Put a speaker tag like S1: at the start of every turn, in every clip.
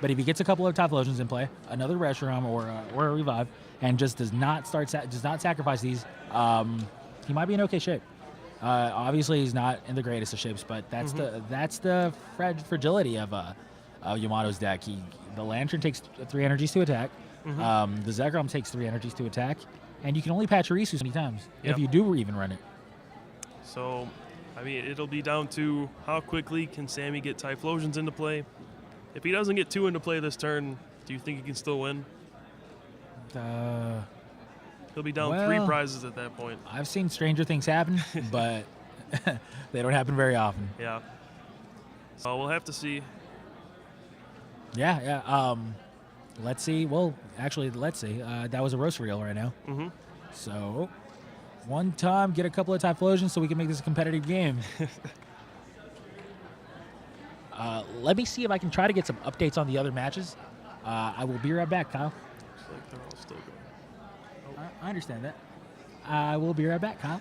S1: But if he gets a couple of Typhlosions in play, another Reshiram or a Revive, and just does not sacrifice these, he might be in okay shape. Obviously, he's not in the greatest of shapes, but that's the fragility of Yamato's deck. The Lantern takes 3 energies to attack. The Zekrom takes 3 energies to attack, and you can only Pachirisu so many times if you do even run it.
S2: So, I mean, it'll be down to how quickly can Sami get Typhlosions into play. If he doesn't get 2 into play this turn, do you think he can still win? He'll be down 3 prizes at that point.
S1: I've seen stranger things happen, but they don't happen very often.
S2: Yeah. So we'll have to see.
S1: Yeah. Let's see. Well, actually, let's see. That was a roast reel right now. So, one time, get a couple of Typhlosions so we can make this a competitive game. Let me see if I can try to get some updates on the other matches. I will be right back, Kyle.
S2: Looks like they're all still going.
S1: I understand that. I will be right back, Kyle.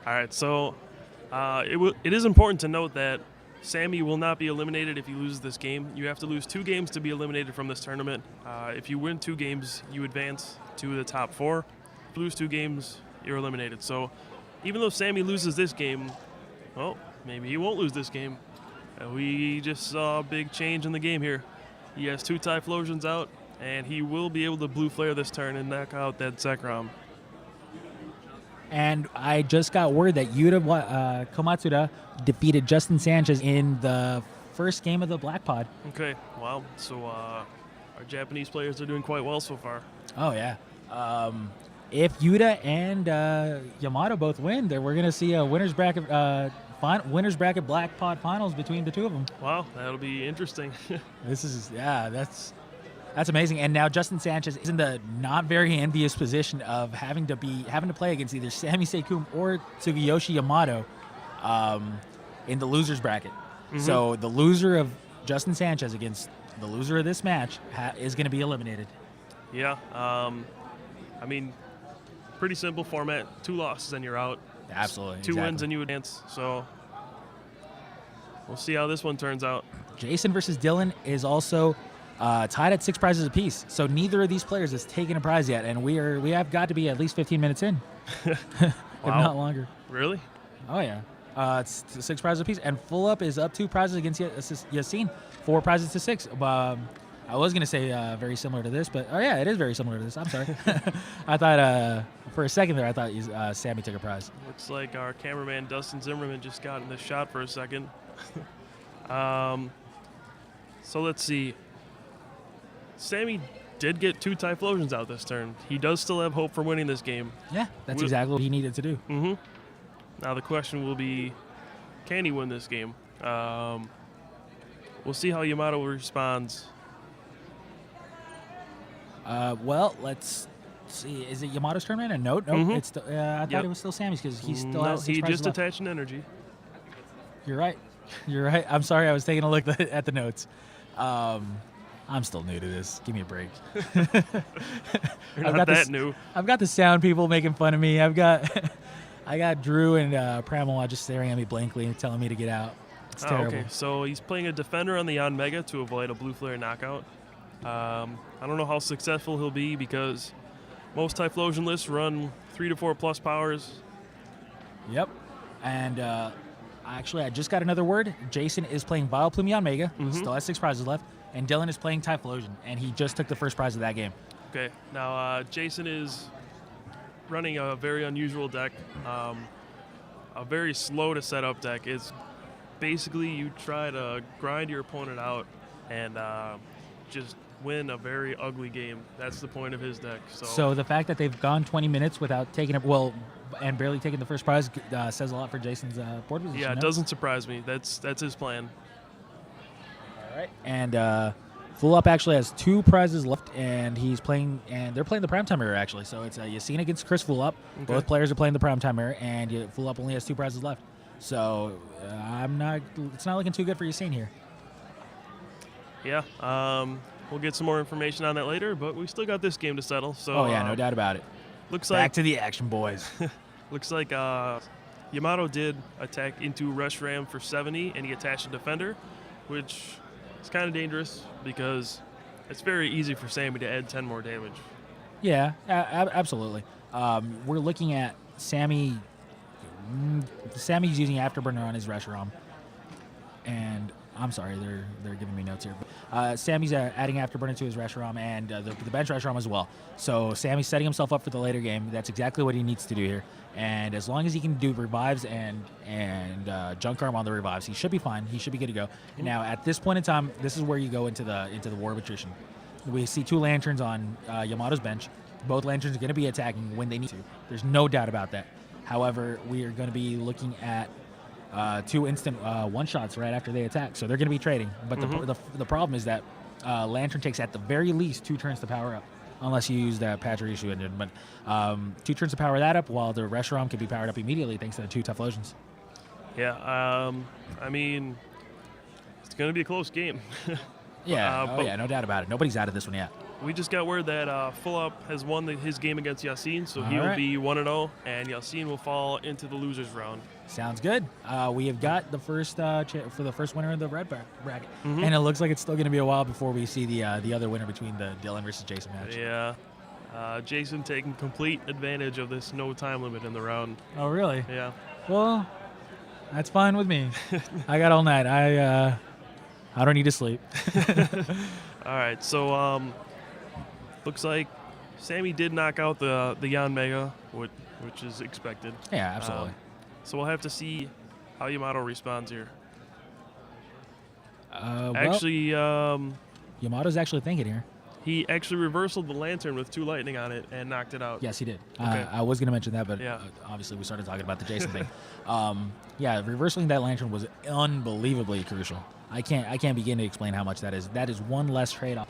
S2: All right, so it is important to note that Sami will not be eliminated if he loses this game. You have to lose 2 games to be eliminated from this tournament. If you win 2 games, you advance to the top 4. If you lose 2 games, you're eliminated. So even though Sami loses this game, well, maybe he won't lose this game. We just saw a big change in the game here. He has 2 Typhlosions out, and he will be able to Blue Flare this turn and knock out that Zekrom.
S1: And I just got word that Yuta Komatsuda defeated Justin Sanchez in the first game of the Black Pod.
S2: Okay, wow. So our Japanese players are doing quite well so far.
S1: Oh, yeah. If Yuta and Yamato both win, then we're going to see a winner's bracket Black Pod finals between the 2 of them.
S2: Wow, that'll be interesting.
S1: That's amazing. And now Justin Sanchez is in the not very envious position of having to play against either Sami Sekkoum or Tsuguyoshi Yamato in the losers bracket. So the loser of Justin Sanchez against the loser of this match is going to be eliminated.
S2: Yeah. I mean, pretty simple format. 2 losses and you're out.
S1: Absolutely.
S2: 2 wins and you advance. So we'll see how this one turns out.
S1: Jason versus Dylan is also tied at 6 prizes apiece. So neither of these players has taken a prize yet, and we have got to be at least 15 minutes in, if not longer.
S2: Really?
S1: Oh yeah. It's 6 prizes apiece, and Full Up is up 2 prizes against Yassine, 4 prizes to 6. I was gonna say very similar to this, but it is very similar to this. I'm sorry. I thought for a second there, I thought Sami took a prize.
S2: Looks like our cameraman Dustin Zimmerman just got in the shot for a second. So let's see. Sami did get 2 Typhlosions out this turn. He does still have hope for winning this game.
S1: Yeah, that's exactly what he needed to do.
S2: Now the question will be, can he win this game? We'll see how Yamato responds.
S1: Well, let's see. Is it Yamato's turn right now? No. It's I thought it was still Sami's because he still has 6
S2: he
S1: prizes
S2: just
S1: left.
S2: attached an energy.
S1: You're right. I'm sorry. I was taking a look at the notes. I'm still new to this. Give me a break.
S2: You're not that new.
S1: I've got the sound people making fun of me. I got Drew and Pramela just staring at me blankly and telling me to get out. It's terrible.
S2: Okay, so he's playing a defender on the Yon Mega to avoid a Blue Flare knockout. I don't know how successful he'll be because most Typhlosion lists run 3 to 4 plus powers.
S1: Yep. And actually, I just got another word. Jason is playing Vileplume Yon Mega. Still has 6 prizes left. And Dylan is playing Typhlosion, and he just took the first prize of that game.
S2: Okay. Now, Jason is running a very unusual deck, a very slow to set up deck. It's basically you try to grind your opponent out and just win a very ugly game. That's the point of his deck.
S1: So the fact that they've gone 20 minutes without taking it, and barely taking the first prize says a lot for Jason's board position.
S2: Yeah, it doesn't surprise me. That's his plan.
S1: All right. And Full Up actually has 2 prizes left, and they're playing the Primetime Mirror, actually. So it's Yassine against Chris Full Up. Okay. Both players are playing the Primetime Mirror, and Full Up only has 2 prizes left. So it's not looking too good for Yassine here.
S2: Yeah. We'll get some more information on that later, but we still got this game to settle. So
S1: no doubt about it.
S2: Looks
S1: Back to the action, boys.
S2: Looks like Yamato did attack into Reshiram for 70, and he attached a defender, which is kind of dangerous because it's very easy for Sami to add 10 more damage.
S1: Yeah, absolutely. We're looking at Sami. Sammy's using Afterburner on his Reshiram, and I'm sorry, they're giving me notes here. Sammy's adding Afterburner to his Reshiram and the bench Reshiram as well. So Sammy's setting himself up for the later game. That's exactly what he needs to do here. And as long as he can do revives and junk arm on the revives, he should be fine. He should be good to go. Now at this point in time, this is where you go into the war of attrition. We see 2 lanterns on Yamato's bench. Both lanterns are going to be attacking when they need to. There's no doubt about that. However, we are going to be looking at 2 instant one-shots right after they attack. So they're going to be trading. But the problem is that Lantern takes at the very least 2 turns to power up, unless you use the Pachirisu engine. But 2 turns to power that up, while the Reshiram can be powered up immediately thanks to the 2 Typhlosions.
S2: Yeah, I mean, it's going to be a close game.
S1: Yeah, no doubt about it. Nobody's out of this one yet.
S2: We just got word that Full Up has won his game against Yasin, so he will be 1-0, and Yasin will fall into the losers round.
S1: Sounds good. We have got the first for the first winner of the red bracket, and it looks like it's still going to be a while before we see the other winner between the Dylan versus Jason match.
S2: Yeah, Jason taking complete advantage of this no time limit in the round.
S1: Oh, really?
S2: Yeah.
S1: Well, that's fine with me. I got all night. I don't need to sleep.
S2: All right, so looks like Sami did knock out the Yan Mega, which is expected.
S1: Yeah, absolutely.
S2: So we'll have to see how Yamato responds here.
S1: Actually, Yamato's actually thinking here.
S2: He actually reversaled the lantern with 2 lightning on it and knocked it out.
S1: Yes, he did.
S2: Okay.
S1: I was going to mention that, but
S2: Yeah.
S1: Obviously we started talking about the Jason thing. Yeah, reversing that lantern was unbelievably crucial. I can't begin to explain how much that is. That is one less trade-off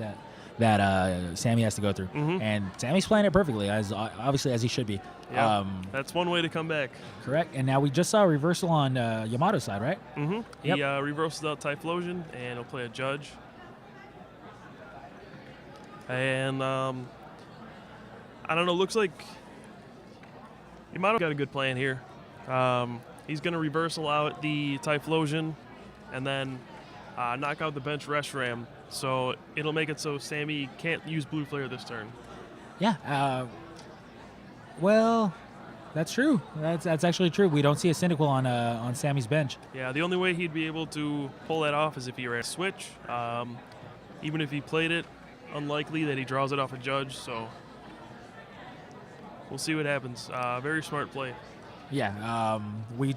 S1: that Sami has to go through, and Sami's playing it perfectly, obviously as he should be.
S2: Yeah, that's one way to come back.
S1: Correct. And now we just saw a reversal on Yamato's side, right?
S2: Mm-hmm.
S1: Yep.
S2: He reversals out Typhlosion, and he'll play a Judge. And I don't know. Looks like Yamato got a good plan here. He's going to reversal out the Typhlosion, and then knock out the bench Reshiram. So it'll make it so Sami can't use Blue Flare this turn.
S1: Yeah. Well, that's true. That's actually true. We don't see a Cyndaquil on Sami's bench.
S2: Yeah, the only way he'd be able to pull that off is if he ran a switch. Even if he played it, unlikely that he draws it off a Judge. So we'll see what happens. Very smart play.
S1: Yeah. We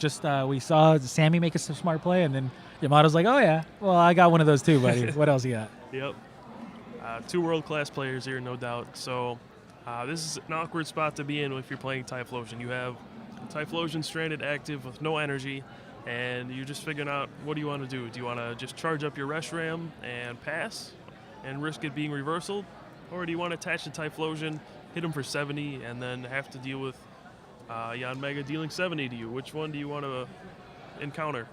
S1: saw Sami make a smart play, and then Yamato's like, "Oh yeah, well I got one of those too, buddy. What else you got?"
S2: Yep. 2 world-class players here, no doubt. So this is an awkward spot to be in if you're playing Typhlosion. You have Typhlosion stranded active with no energy, and you're just figuring out what do you want to do. Do you want to just charge up your Reshiram and pass and risk it being reversaled? Or do you want to attach the Typhlosion, hit him for 70, and then have to deal with Yan Mega dealing 70 to you? Which one do you want to encounter?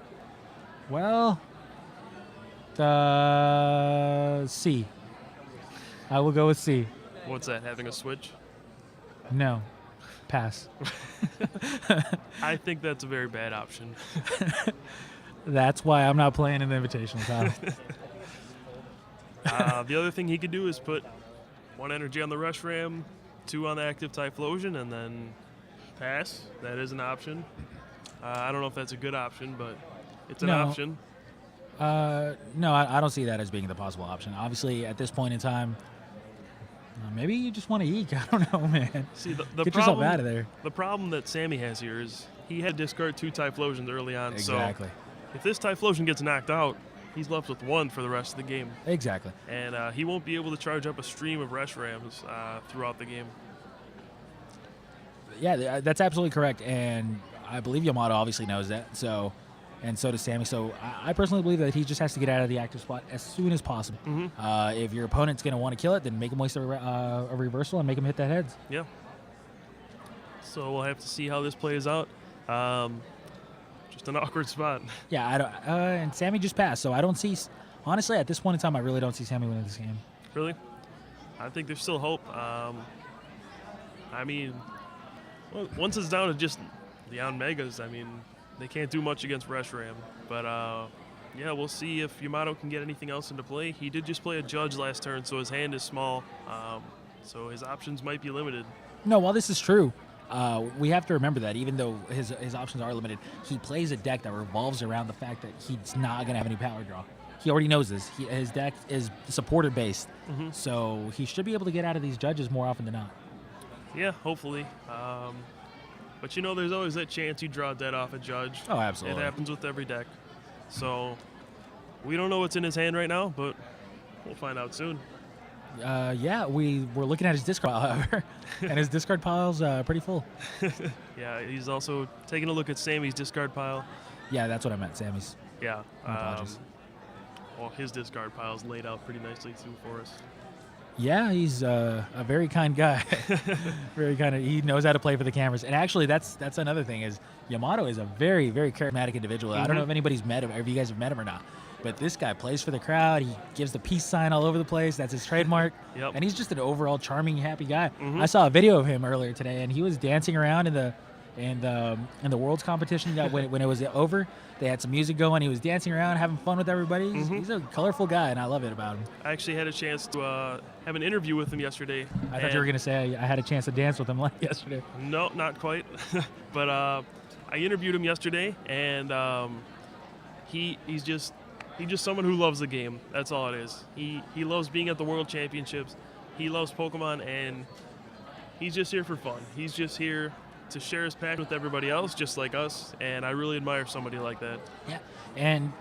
S1: Well, C. I will go with C.
S2: What's that, having a switch?
S1: No. Pass.
S2: I think that's a very bad option.
S1: That's why I'm not playing in the Invitational, Kyle.
S2: The other thing he could do is put 1 energy on the Reshiram, 2 on the active Typhlosion, and then pass. That is an option. I don't know if that's a good option, but it's an option.
S1: No, I don't see that as being the possible option. Obviously, at this point in time, maybe you just want to eek. I don't know, man.
S2: See, the
S1: Get
S2: problem,
S1: yourself out of there.
S2: The problem that Sami has here is he had to discard 2 Typhlosions early on.
S1: Exactly.
S2: So if this Typhlosion gets knocked out, he's left with 1 for the rest of the game.
S1: Exactly.
S2: And he won't be able to charge up a stream of Reshirams throughout the game.
S1: Yeah, that's absolutely correct. And I believe Yamato obviously knows that. So does Sami. So I personally believe that he just has to get out of the active spot as soon as possible. If your opponent's going to want to kill it, then make him waste a reversal and make him hit that heads.
S2: Yeah. So we'll have to see how this plays out. Just an awkward spot.
S1: Yeah, I don't. And Sami just passed, so I don't see. Honestly, at this point in time, I really don't see Sami winning this game.
S2: Really? I think there's still hope. I mean, once it's down to just Leon Megas, I mean, they can't do much against Reshiram. But, yeah, we'll see if Yamato can get anything else into play. He did just play a Judge last turn, so his hand is small. So his options might be limited.
S1: No, while this is true, we have to remember that even though his options are limited, he plays a deck that revolves around the fact that he's not going to have any power draw. He already knows this. His deck is supporter based, so he should be able to get out of these Judges more often than not.
S2: Yeah, hopefully. But you know, there's always that chance you draw dead off a Judge.
S1: Oh, absolutely.
S2: It happens with every deck. So we don't know what's in his hand right now, but we'll find out soon.
S1: Yeah, we're looking at his discard pile, however, and his discard pile's pretty full.
S2: Yeah, he's also taking a look at Sami's discard pile.
S1: Yeah, that's what I meant, Sammy's.
S2: Yeah.
S1: My apologies.
S2: Well, his discard pile's laid out pretty nicely too for us.
S1: Yeah, he's a very kind guy. Very kind of. He knows how to play for the cameras. And actually, that's another thing is Yamato is a very, very charismatic individual. I don't know if anybody's met him, or if you guys have met him or not. But this guy plays for the crowd. He gives the peace sign all over the place. That's his trademark.
S2: Yep.
S1: And he's just an overall charming, happy guy. I saw a video of him earlier today, and he was dancing around in the Worlds competition. When it was over, they had some music going. He was dancing around, having fun with everybody. He's a colorful guy, and I love it about him.
S2: I actually had a chance to have an interview with him yesterday.
S1: I thought you were going to say I had a chance to dance with him like yesterday.
S2: No, not quite. But I interviewed him yesterday, and he's just someone who loves the game. That's all it is. He loves being at the World Championships. He loves Pokemon, and he's just here for fun. He's just here to share his passion with everybody else, just like us, and I really admire somebody like that.
S1: Yeah, and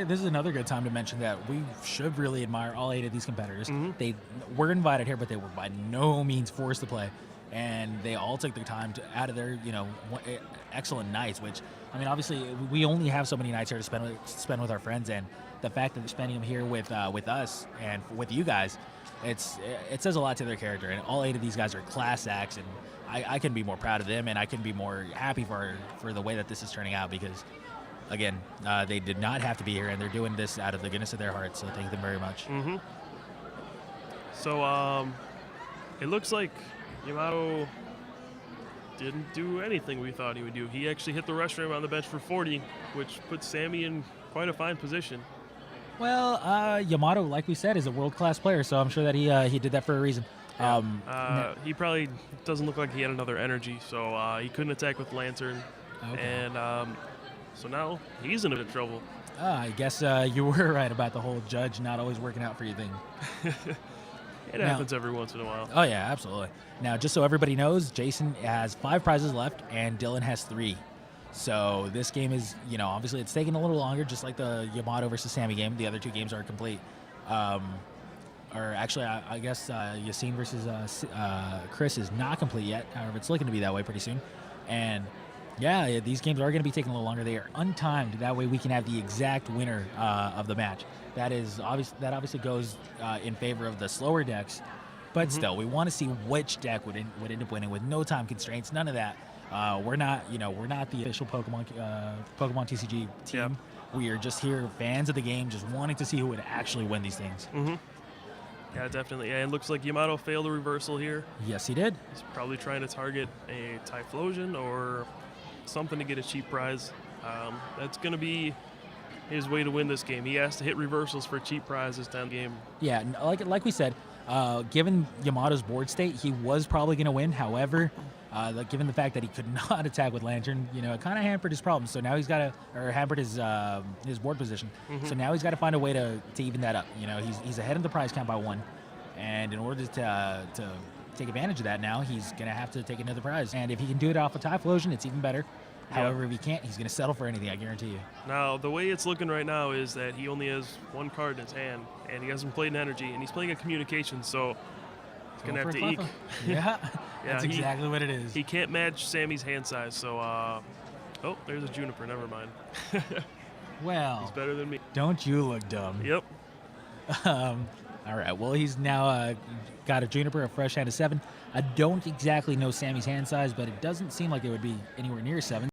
S1: this is another good time to mention that we should really admire all 8 of these competitors. They were invited here, but they were by no means forced to play, and they all took the time out of their excellent nights. Which, I mean, obviously we only have so many nights here to spend with our friends, and the fact that they're spending them here with us and with you guys, it says a lot to their character. And all 8 of these guys are class acts, and I couldn't be more proud of them, and I couldn't be more happy for the way that this is turning out, because again, they did not have to be here, and they're doing this out of the goodness of their hearts, so thank them very much.
S2: So it looks like Yamato didn't do anything we thought he would do. He actually hit the Reshiram on the bench for 40, which puts Sami in quite a fine position.
S1: Well, Yamato, like we said, is a world-class player, so I'm sure that he did that for a reason.
S2: He probably doesn't look like he had another energy, so he couldn't attack with Lantern. Okay. And so now he's in a bit of trouble.
S1: I guess you were right about the whole Judge not always working out for you thing.
S2: It happens every once in a while.
S1: Oh, yeah, absolutely. Now, just so everybody knows, Jason has 5 prizes left, and Dylan has 3. So this game is, obviously it's taking a little longer, just like the Yamato versus Sami game. The other 2 games are complete. Or actually, I guess Yassine versus Chris is not complete yet. However, it's looking to be that way pretty soon. And yeah, these games are going to be taking a little longer. They are untimed. That way we can have the exact winner of the match. That obviously goes in favor of the slower decks. But still, we want to see which deck would end up winning with no time constraints. None of that. We're not the official Pokemon TCG team.
S2: Yeah.
S1: We are just here, fans of the game, just wanting to see who would actually win these things.
S2: Yeah, definitely. Yeah, it looks like Yamato failed a reversal here.
S1: Yes, he did.
S2: He's probably trying to target a Typhlosion or something to get a cheap prize. That's going to be his way to win this game. He has to hit reversals for a cheap prize this time of the game.
S1: Yeah, like we said, given Yamato's board state, he was probably going to win. However, given the fact that he could not attack with Lantern, it kind of hampered his problem. So now hampered his board position. So now he's got to find a way to even that up. He's ahead of the prize count by 1, and in order to take advantage of that, now he's gonna have to take another prize. And if he can do it off a Typhlosion, it's even better. However, if he can't, he's gonna settle for anything. I guarantee you.
S2: Now, the way it's looking right now is that he only has 1 card in his hand, and he hasn't played an energy, and he's playing a communication, so he's gonna have to eke.
S1: Yeah, that's exactly what it is.
S2: He can't match Sami's hand size, so oh, there's a Juniper. Never mind.
S1: Well,
S2: he's better than me.
S1: Don't you look dumb?
S2: Yep.
S1: All right. Well, he's now got a Juniper, a fresh hand of 7. I don't exactly know Sami's hand size, but it doesn't seem like it would be anywhere near 7.